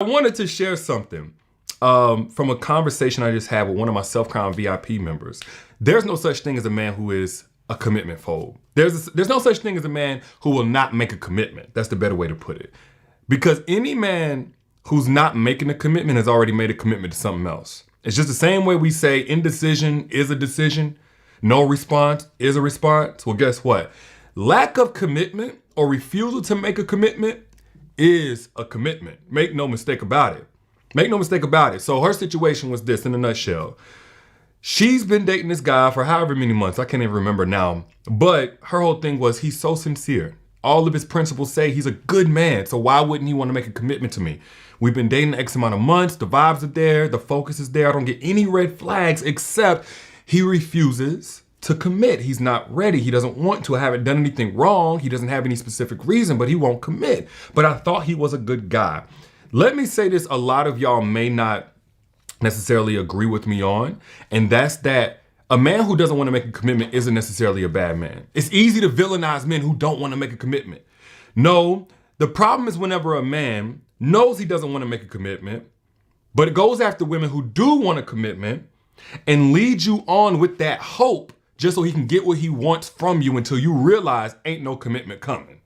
I wanted to share something from a conversation I just had with one of my Self-Crown VIP members. There's no such thing as a man who is a commitment phobe. There's no such thing as a man who will not make a commitment. That's the better way to put it. Because any man who's not making a commitment has already made a commitment to something else. It's just the same way we say indecision is a decision, no response is a response. Well, guess what? Lack of commitment or refusal to make a commitment is a commitment. Make no mistake about it. Make no mistake about it. So her situation was this in a nutshell. She's been dating this guy for however many months. I can't even remember now. But her whole thing was he's so sincere. All of his principles say he's a good man. So why wouldn't he want to make a commitment to me? We've been dating X amount of months. The vibes are there. The focus is there. I don't get any red flags except he refuses to commit. He's not ready. He doesn't want to. I haven't done anything wrong. He doesn't have any specific reason, but he won't commit. But I thought he was a good guy. Let me say this, a lot of y'all may not necessarily agree with me on, and that's that a man who doesn't want to make a commitment isn't necessarily a bad man. It's easy to villainize men who don't want to make a commitment. No, the problem is whenever a man knows he doesn't want to make a commitment, but it goes after women who do want a commitment and leads you on with that hope just so he can get what he wants from you until you realize ain't no commitment coming.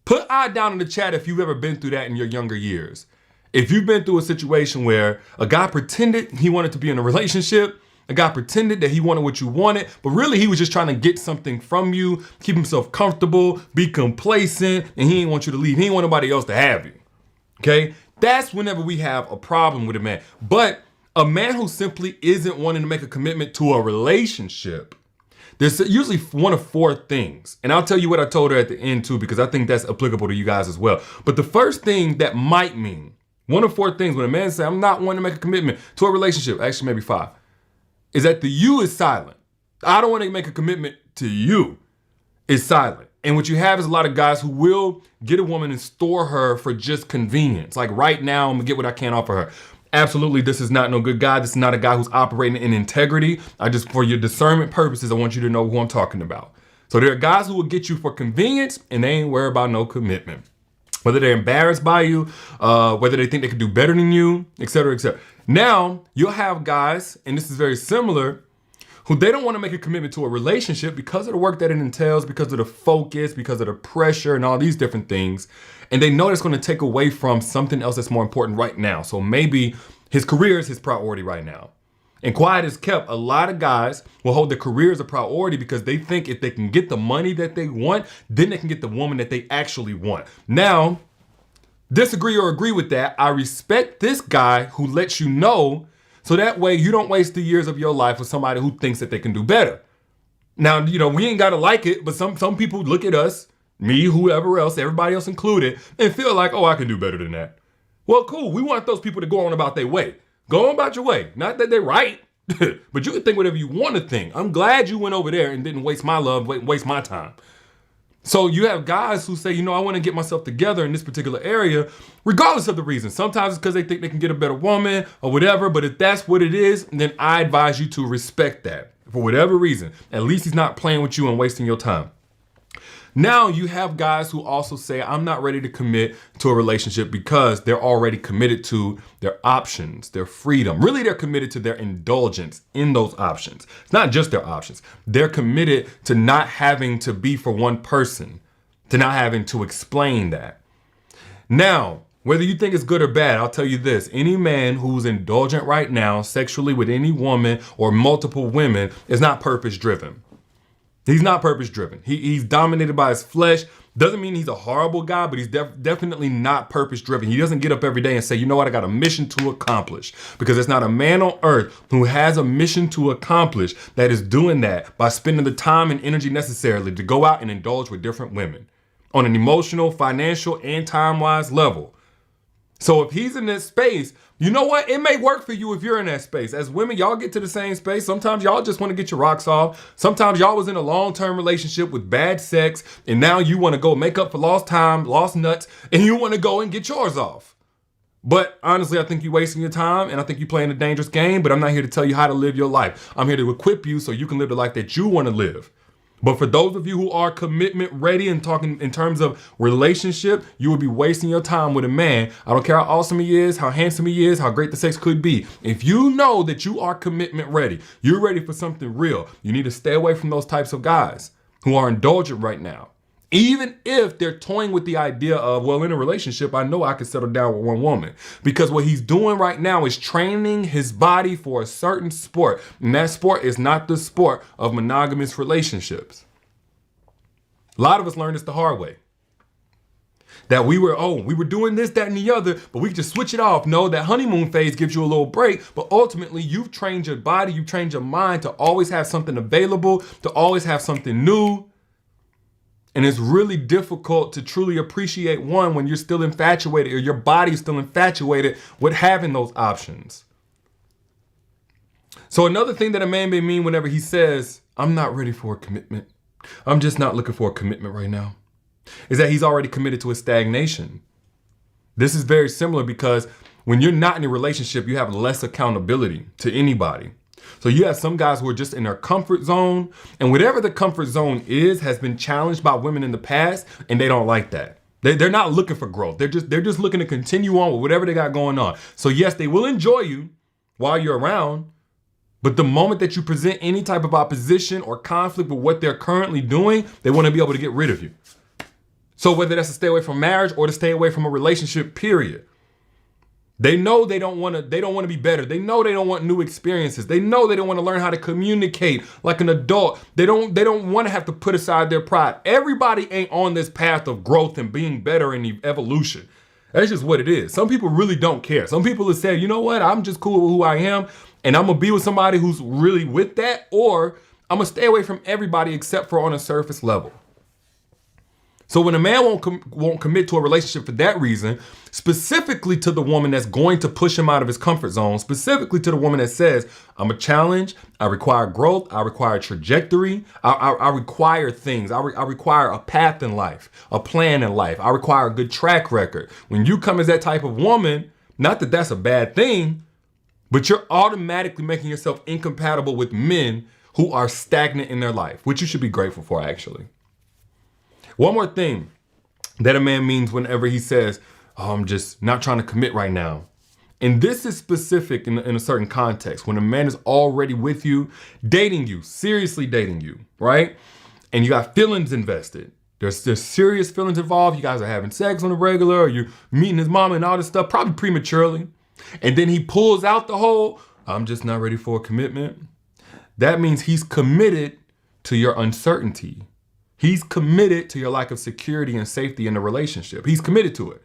Put I down in the chat if you've ever been through that in your younger years. If you've been through a situation where a guy pretended he wanted to be in a relationship, a guy pretended that he wanted what you wanted, but really he was just trying to get something from you, keep himself comfortable, be complacent, and he didn't want you to leave. He didn't want nobody else to have you. Okay? That's whenever we have a problem with a man. But a man who simply isn't wanting to make a commitment to a relationship, there's usually one of four things. And I'll tell you what I told her at the end too, because I think that's applicable to you guys as well. But the first thing that might mean, one of four things, when a man says, I'm not wanting to make a commitment to a relationship, actually maybe five, is that the you is silent. I don't want to make a commitment to you. It's silent. And what you have is a lot of guys who will get a woman and store her for just convenience. Like right now, I'm gonna get what I can offer her. Absolutely, this is not no good guy. This is not a guy who's operating in integrity. For your discernment purposes, I want you to know who I'm talking about. So there are guys who will get you for convenience and they ain't worried about no commitment. Whether they're embarrassed by you, whether they think they can do better than you, et cetera, et cetera. Now, you'll have guys, and this is very similar, who they don't want to make a commitment to a relationship because of the work that it entails, because of the focus, because of the pressure and all these different things. And they know it's going to take away from something else that's more important right now. So maybe his career is his priority right now. And quiet is kept. A lot of guys will hold their career as a priority because they think if they can get the money that they want, then they can get the woman that they actually want. Now, disagree or agree with that. I respect this guy who lets you know so that way you don't waste the years of your life with somebody who thinks that they can do better. Now, we ain't got to like it, but some people look at us, me, whoever else, everybody else included, and feel like, oh, I can do better than that. Well, cool. We want those people to go on about their way. Go on about your way. Not that they're right, but you can think whatever you want to think. I'm glad you went over there and didn't waste my love, waste my time. So you have guys who say, I want to get myself together in this particular area, regardless of the reason. Sometimes it's because they think they can get a better woman or whatever, but if that's what it is, then I advise you to respect that for whatever reason. At least he's not playing with you and wasting your time. Now you have guys who also say, I'm not ready to commit to a relationship because they're already committed to their options, their freedom. Really, they're committed to their indulgence in those options. It's not just their options. They're committed to not having to be for one person, to not having to explain that. Now, whether you think it's good or bad, I'll tell you this. Any man who's indulgent right now sexually with any woman or multiple women is not purpose-driven. He's not purpose-driven. He's dominated by his flesh. Doesn't mean he's a horrible guy, but he's definitely not purpose-driven. He doesn't get up every day and say, you know what, I got a mission to accomplish. Because there's not a man on earth who has a mission to accomplish that is doing that by spending the time and energy necessarily to go out and indulge with different women on an emotional, financial, and time-wise level. So if he's in this space, you know what? It may work for you if you're in that space. As women, y'all get to the same space. Sometimes y'all just want to get your rocks off. Sometimes y'all was in a long-term relationship with bad sex, and now you want to go make up for lost time, lost nuts, and you want to go and get yours off. But honestly, I think you're wasting your time, and I think you're playing a dangerous game, but I'm not here to tell you how to live your life. I'm here to equip you so you can live the life that you want to live. But for those of you who are commitment ready and talking in terms of relationship, you will be wasting your time with a man. I don't care how awesome he is, how handsome he is, how great the sex could be. If you know that you are commitment ready, you're ready for something real, you need to stay away from those types of guys who are indulgent right now. Even if they're toying with the idea of, well, in a relationship, I know I can settle down with one woman. Because what he's doing right now is training his body for a certain sport. And that sport is not the sport of monogamous relationships. A lot of us learned this the hard way. That we were doing this, that, and the other, but we could just switch it off. No, that honeymoon phase gives you a little break, but ultimately you've trained your body, you've trained your mind to always have something available, to always have something new. And it's really difficult to truly appreciate one when you're still infatuated or your body's still infatuated with having those options. So another thing that a man may mean whenever he says, I'm not ready for a commitment, I'm just not looking for a commitment right now, is that he's already committed to a stagnation. This is very similar because when you're not in a relationship, you have less accountability to anybody. So you have some guys who are just in their comfort zone, and whatever the comfort zone is has been challenged by women in the past, and they don't like that. They're not looking for growth. They're just looking to continue on with whatever they got going on. So yes, they will enjoy you while you're around, but the moment that you present any type of opposition or conflict with what they're currently doing, they want to be able to get rid of you. So whether that's to stay away from marriage or to stay away from a relationship, period. They know they don't want to be better. They know they don't want new experiences. They know they don't want to learn how to communicate like an adult. They don't want to have to put aside their pride. Everybody ain't on this path of growth and being better and evolution. That's just what it is. Some people really don't care. Some people have said, you know what? I'm just cool with who I am, and I'm going to be with somebody who's really with that, or I'm going to stay away from everybody except for on a surface level. So when a man won't commit to a relationship for that reason, specifically to the woman that's going to push him out of his comfort zone, specifically to the woman that says, I'm a challenge, I require growth, I require trajectory, I require things, I require a path in life, a plan in life, I require a good track record. When you come as that type of woman, not that that's a bad thing, but you're automatically making yourself incompatible with men who are stagnant in their life, which you should be grateful for, actually. One more thing that a man means whenever he says, oh, I'm just not trying to commit right now. And this is specific in a certain context. When a man is already with you, dating you, seriously dating you, right? And you got feelings invested. There's serious feelings involved. You guys are having sex on the regular, or you're meeting his mama and all this stuff, probably prematurely. And then he pulls out the whole, I'm just not ready for a commitment. That means he's committed to your uncertainty. He's committed to your lack of security and safety in the relationship. He's committed to it.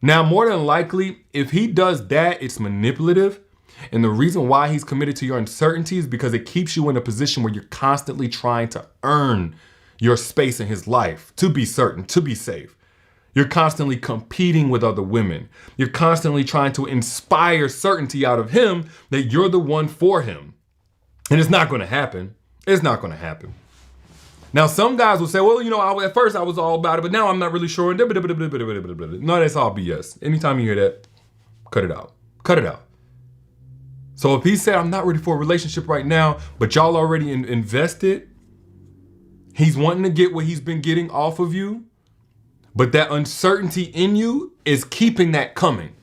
Now, more than likely, if he does that, it's manipulative. And the reason why he's committed to your uncertainty is because it keeps you in a position where you're constantly trying to earn your space in his life, to be certain, to be safe. You're constantly competing with other women. You're constantly trying to inspire certainty out of him that you're the one for him. And it's not going to happen. It's not going to happen. Now, some guys will say, well, at first I was all about it, but now I'm not really sure. No, that's all BS. Anytime you hear that, cut it out. Cut it out. So if he said, I'm not ready for a relationship right now, but y'all already invested, he's wanting to get what he's been getting off of you, but that uncertainty in you is keeping that coming.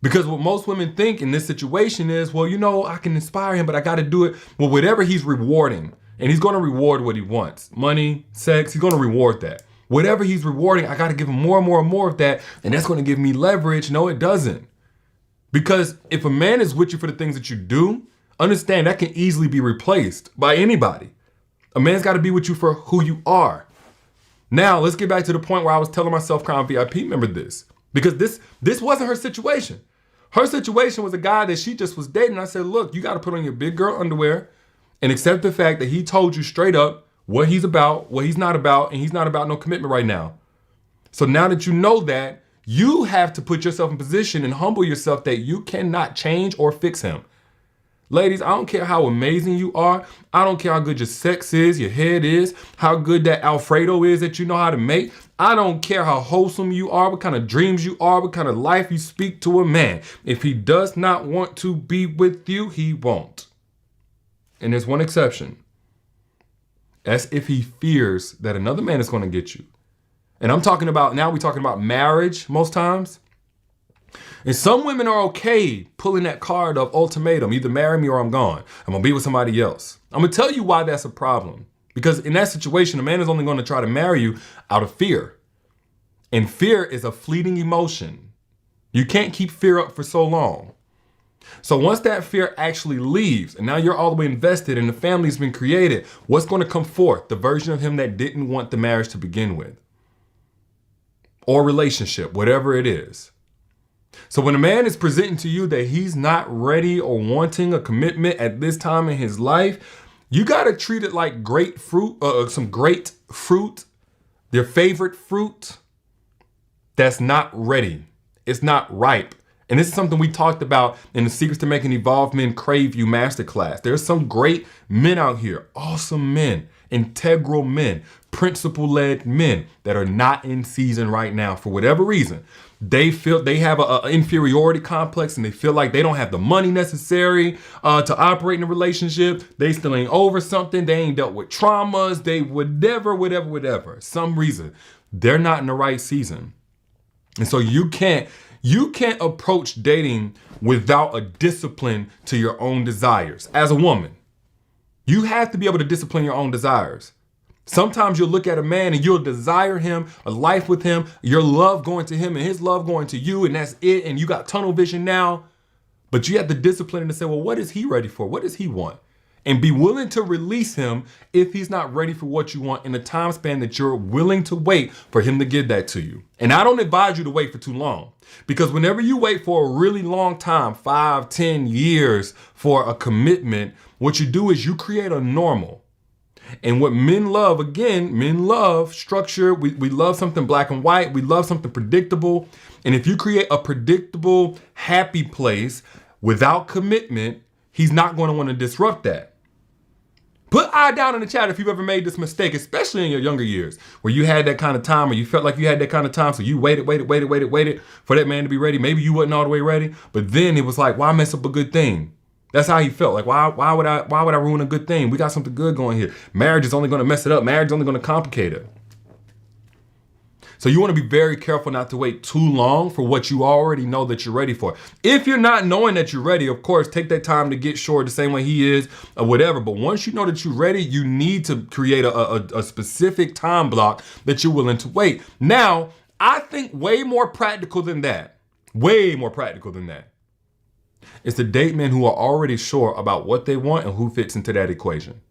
Because what most women think in this situation is, well, I can inspire him, but I got to do it. Well, whatever he's rewarding, and he's going to reward what he wants. Money, sex, he's going to reward that. Whatever he's rewarding, I got to give him more and more and more of that. And that's going to give me leverage. No, it doesn't. Because if a man is with you for the things that you do, understand that can easily be replaced by anybody. A man's got to be with you for who you are. Now, let's get back to the point where I was telling my Self-Crown VIP member this. Because this wasn't her situation. Her situation was a guy that she just was dating. I said, look, you got to put on your big girl underwear and accept the fact that he told you straight up what he's about, what he's not about, and he's not about no commitment right now. So now that you know that, you have to put yourself in position and humble yourself that you cannot change or fix him. Ladies, I don't care how amazing you are. I don't care how good your sex is, your head is, how good that Alfredo is that you know how to make. I don't care how wholesome you are, what kind of dreams you are, what kind of life you speak to a man. If he does not want to be with you, he won't. And there's one exception. That's if he fears that another man is going to get you. And I'm talking about, now we're talking about marriage most times. And some women are okay pulling that card of ultimatum, either marry me or I'm gone. I'm going to be with somebody else. I'm going to tell you why that's a problem. Because in that situation, a man is only going to try to marry you out of fear. And fear is a fleeting emotion. You can't keep fear up for so long. So once that fear actually leaves, and now you're all the way invested and the family's been created, what's going to come forth? The version of him that didn't want the marriage to begin with. Or relationship, whatever it is. So when a man is presenting to you that he's not ready or wanting a commitment at this time in his life, you got to treat it like great fruit, some great fruit, their favorite fruit that's not ready. It's not ripe. And this is something we talked about in the Secrets to Making Evolved Men Crave You Masterclass. There's some great men out here, awesome men, integral men, principle-led men that are not in season right now for whatever reason. They feel they have an inferiority complex and they feel like they don't have the money necessary to operate in a relationship. They still ain't over something. They ain't dealt with traumas. They whatever. Some reason they're not in the right season. And so you can't approach dating without a discipline to your own desires. As a woman, you have to be able to discipline your own desires. Sometimes you'll look at a man and you'll desire him, a life with him, your love going to him and his love going to you, and that's it. And you got tunnel vision now. But you have the discipline to say, well, what is he ready for? What does he want? And be willing to release him if he's not ready for what you want in the time span that you're willing to wait for him to give that to you. And I don't advise you to wait for too long, because whenever you wait for a really long time, 5, 10 years for a commitment, what you do is you create a normal. And what men love, again, men love structure. We love something black and white. We love something predictable. And if you create a predictable, happy place without commitment, he's not going to want to disrupt that. Put I down in the chat if you've ever made this mistake, especially in your younger years, where you had that kind of time, or you felt like you had that kind of time, so you waited for that man to be ready. Maybe you wasn't all the way ready, but then it was like, why mess up a good thing? That's how he felt. Like, why would I ruin a good thing? We got something good going here. Marriage is only going to mess it up. Marriage is only going to complicate it. So you want to be very careful not to wait too long for what you already know that you're ready for. If you're not knowing that you're ready, of course, take that time to get sure the same way he is or whatever. But once you know that you're ready, you need to create a specific time block that you're willing to wait. Now, I think way more practical than that. It's to date men who are already sure about what they want and who fits into that equation.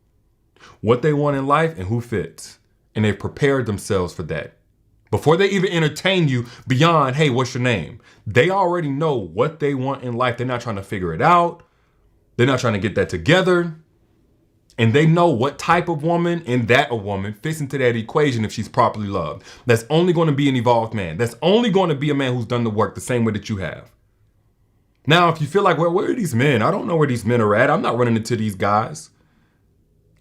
What they want in life and who fits. And they've prepared themselves for that. Before they even entertain you beyond, hey, what's your name? They already know what they want in life. They're not trying to figure it out. They're not trying to get that together. And they know what type of woman and that a woman fits into that equation if she's properly loved. That's only going to be an evolved man. That's only going to be a man who's done the work the same way that you have. Now, if you feel like, well, where are these men? I don't know where these men are at. I'm not running into these guys.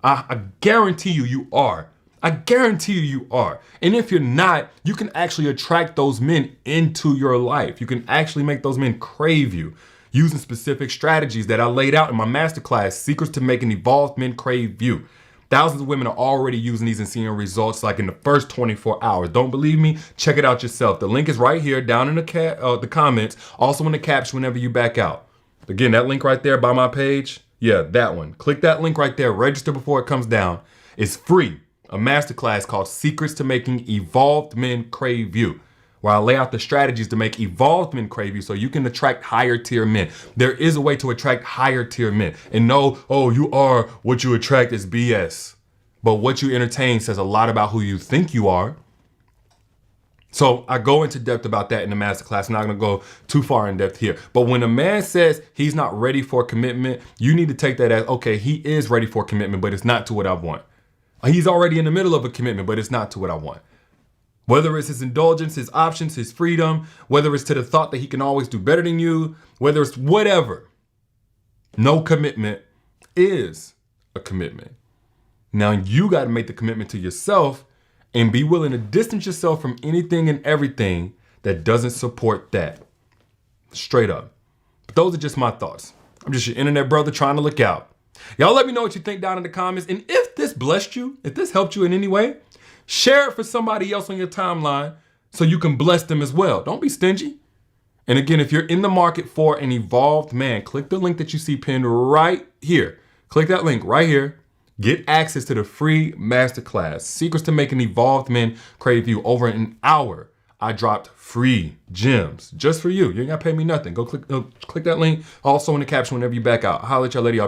I guarantee you are. I guarantee you are. And if you're not, you can actually attract those men into your life. You can actually make those men crave you using specific strategies that I laid out in my masterclass, Secrets to Making Evolved Men Crave You. Thousands of women are already using these and seeing results like in the first 24 hours. Don't believe me? Check it out yourself. The link is right here down in the comments, also in the caption whenever you back out. Again, that link right there by my page, yeah, that one. Click that link right there. Register before it comes down. It's free. A masterclass called Secrets to Making Evolved Men Crave You, where I lay out the strategies to make evolved men crave you so you can attract higher tier men. There is a way to attract higher tier men. And no, oh, you are what you attract is BS. But what you entertain says a lot about who you think you are. So I go into depth about that in the masterclass. I'm not going to go too far in depth here. But when a man says he's not ready for commitment, you need to take that as, okay, he is ready for commitment, but it's not to what I want. He's already in the middle of a commitment, but it's not to what I want. Whether it's his indulgence, his options, his freedom, whether it's to the thought that he can always do better than you, whether it's whatever, no commitment is a commitment. Now you got to make the commitment to yourself and be willing to distance yourself from anything and everything that doesn't support that. Straight up. But those are just my thoughts. I'm just your internet brother trying to look out. Y'all let me know what you think down in the comments. And if if this blessed you, if this helped you in any way, share it for somebody else on your timeline so you can bless them as well. Don't be stingy. And again, if you're in the market for an evolved man, click the link that you see pinned right here. Click that link right here. Get access to the free masterclass, Secrets to Making Evolved Men Crave You. Over an hour, I dropped free gems just for you. You ain't got to pay me nothing. Go click that link. Also in the caption whenever you back out. Holla at y'all lady.